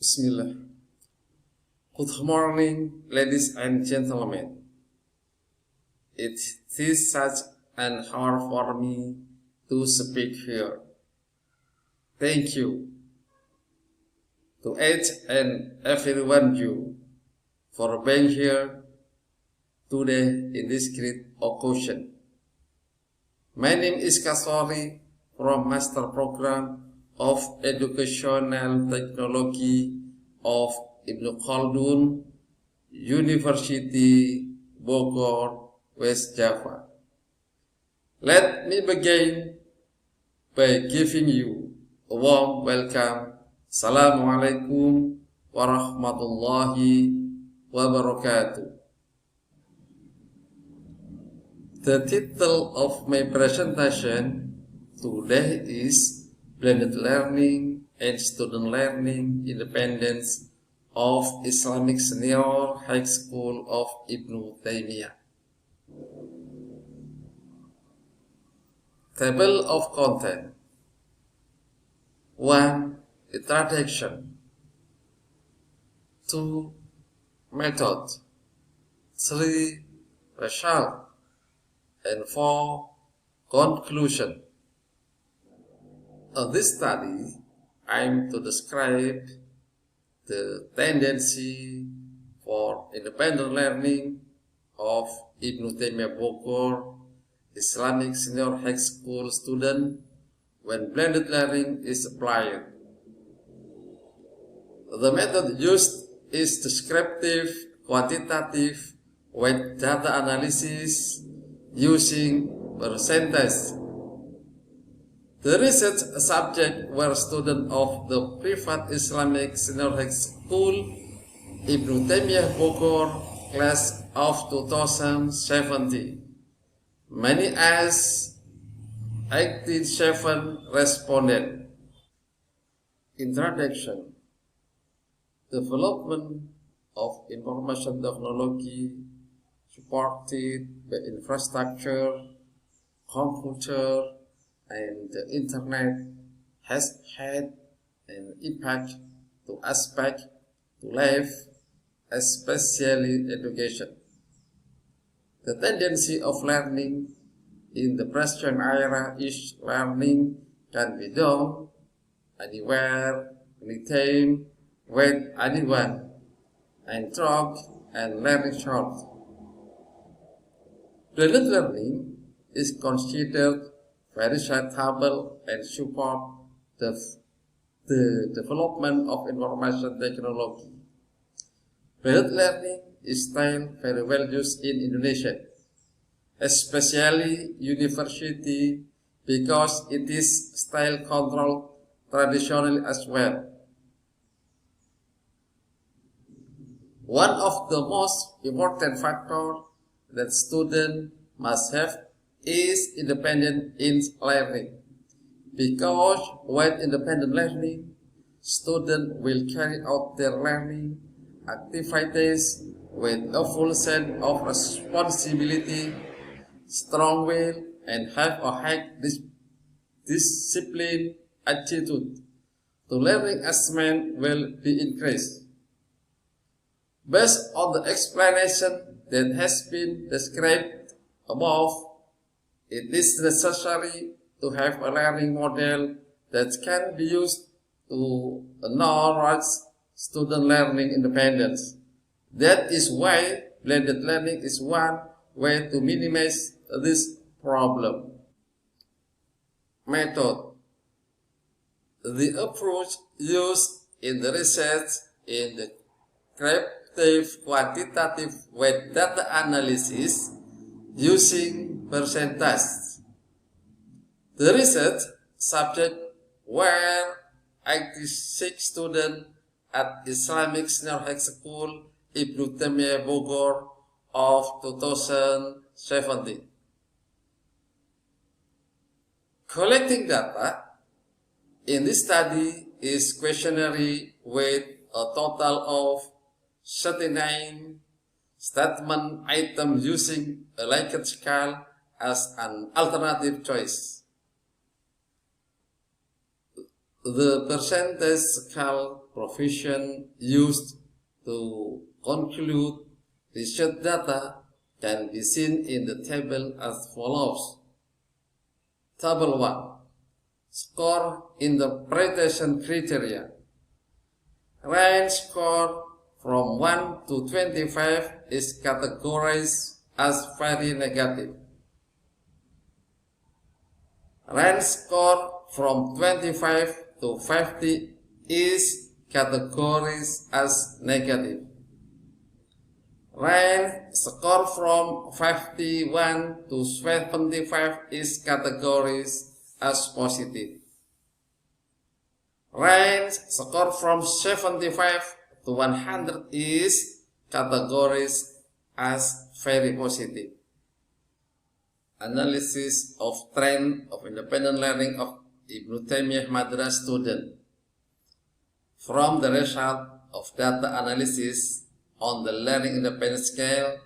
Bismillah. Good morning, ladies and gentlemen. It is such an honor for me to speak here. Thank you to each and everyone you for being here today in this great occasion. My name is Kasori from Master Program of Educational Technology of Ibnu Khaldun University, Bogor, West Java. Let me begin by giving you a warm welcome. Assalamualaikum warahmatullahi wabarakatuh. The title of my presentation today is Blended Learning and Student Learning Independence of Islamic Senior High School of Ibnu Taymiyah. Table of content. 1. Introduction. 2. Method. 3. Result. And 4. Conclusion. In this study, I am to describe the tendency for independent learning of Ibnu Taymiyah Bogor Islamic Senior High School student when blended learning is applied. The method used is descriptive, quantitative, with data analysis using percentage. The research subject were students of the private Islamic Senior High School Ibnu Taymiyah Bogor class of 2017. Many as 87 responded. Introduction. Development of information technology supported by infrastructure, computer, and the internet has had an impact to aspect to life, especially education. The tendency of learning in the present era is learning can be done anywhere, anytime, with anyone, and talk and learning short. Blended learning is considered very suitable and support the development of information technology. Blended learning is still very well used in Indonesia, especially university, because it is still controlled traditionally as well. One of the most important factors that students must have is independent in learning, because with independent learning, students will carry out their learning activities with a full sense of responsibility, strong will, and have a high discipline attitude. The learning achievement will be increased. Based on the explanation that has been described above, it is necessary to have a learning model that can be used to encourage student learning independence. That is why blended learning is one way to minimize this problem. Method. The approach used in the research in the descriptive quantitative with data analysis using percentage. The research subject were 86 students at Islamic Senior High School Ibnu Taymiyah Bogor of 2017. Collecting data in this study is questionnaire with a total of 39 statement items using a Likert scale as an alternative choice. The percentage scale provision used to conclude research data can be seen in the table as follows. Table 1. Score interpretation criteria. Range score from 1 to 25 is categorized as very negative. Range score from 25 to 50 is categorized as negative. Range score from 51 to 75 is categorized as positive. Range score from 75 to 100 is categorized as very positive. Analysis of trend of independent learning of Ibnu Taymiyah Madrasah student. From the result of data analysis on the learning independence scale,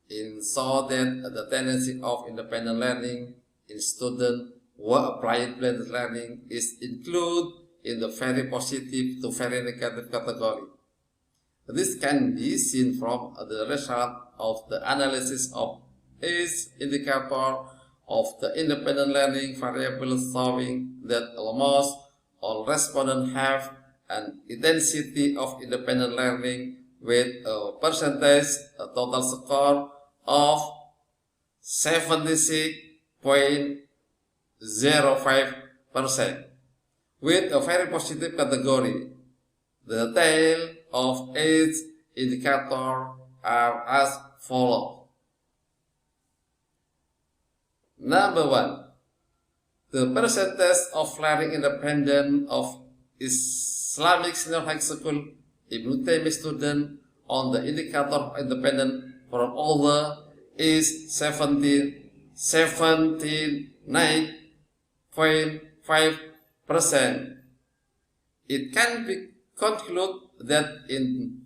it saw that the tendency of independent learning in students who applied blended learning is included in the very positive to very negative category. This can be seen from the result of the analysis of each indicator of the independent learning variable, showing that almost all respondents have an intensity of independent learning with a percentage, a total score of 76.05%, with a very positive category. The detail of each indicator are as follows. Number 1. The percentage of learning independent of Islamic Senior High School Ibnu Taymiyah student on the indicator of independent from older is 79.5%. It can be concluded that in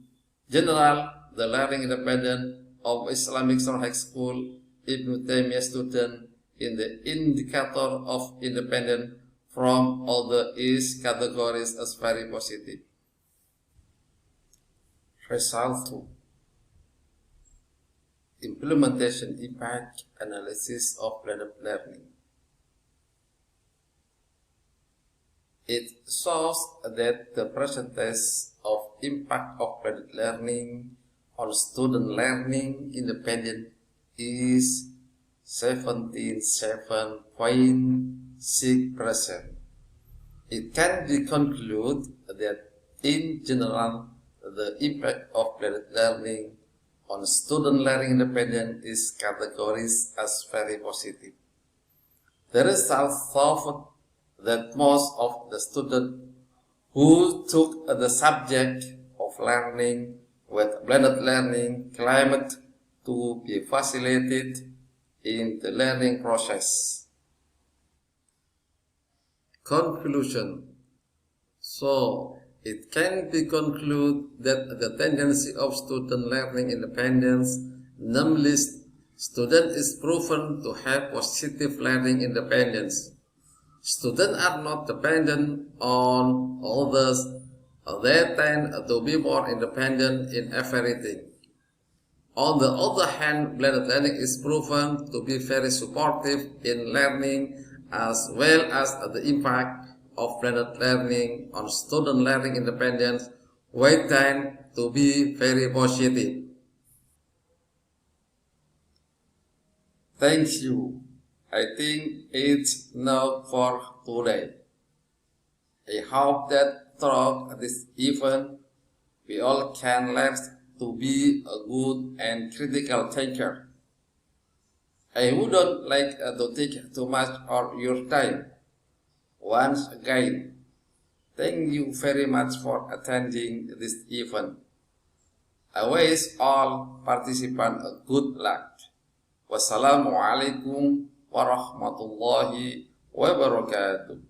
general, the learning independent of Islamic Senior High School Ibnu Taymiyah student in the indicator of independent from older is categorized as very positive. Result 2. Implementation impact analysis of blended learning. It shows that the percentage of impact of blended learning on student learning independent is 77.6%. It can be concluded that in general, the impact of blended learning on student learning independent is categorized as very positive. The results showed that most of the students who took the subject of learning with blended learning claimed to be facilitated in the learning process. Conclusion. So, it can be concluded that the tendency of student learning independence, namely student is proven to have positive learning independence. Students are not dependent on others. They tend to be more independent in everything. On the other hand, blended learning is proven to be very supportive in learning as well as the impact of blended learning on student learning independence will tend to be very positive. Thank you. I think it's enough for today. I hope that through this event, we all can learn to be a good and critical thinker. I wouldn't like to take too much of your time. Once again, thank you very much for attending this event. I wish all participants a good luck. Wassalamualaikum warahmatullahi wabarakatuh.